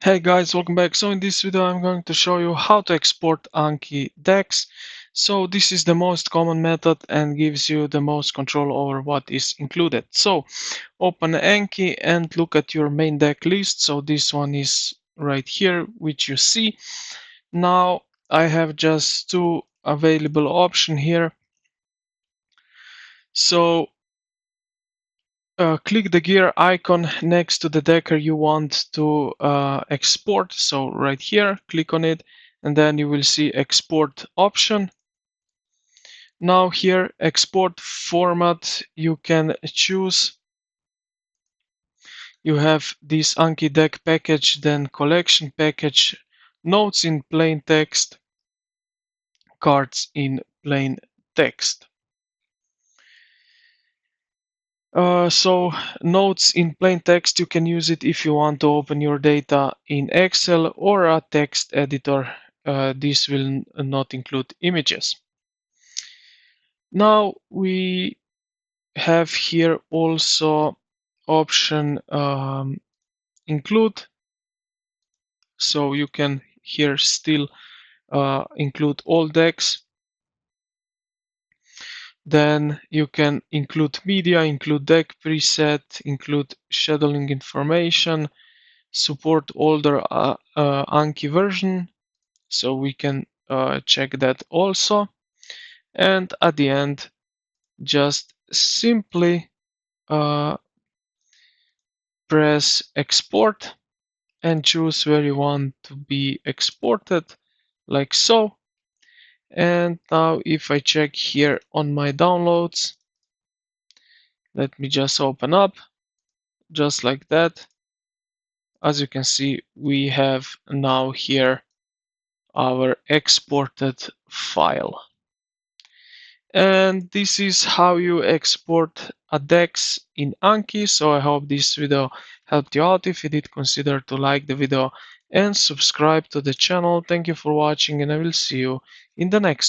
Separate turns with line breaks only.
Hey guys, welcome back. So in this video I'm going to show you how to export Anki decks. So this is the most common method and gives you the most control over what is included. So open Anki and look at your main deck list. So this one is right here, which you see. Now I have just two available options here. So click the gear icon next to the decker you want to export. So right here, click on it, and then you will see export option. Now here, export format, you can choose. You have this Anki deck package, then collection package, notes in plain text, cards in plain text. So notes in plain text, you can use it if you want to open your data in Excel or a text editor. This will not include images. Now we have here also option include. So you can here still include all decks. Then you can include media, include deck preset, include scheduling information, support older Anki version, so we can check that also. And at the end, just simply press export and choose where you want to be exported, like so. And now if I check here on my downloads, let me just open up, just like that. As you can see, we have now here our exported file. And this is how you export a DEX in Anki. So I hope this video helped you out. If you did, consider to like the video and subscribe to the channel. Thank you for watching, and I will see you in the next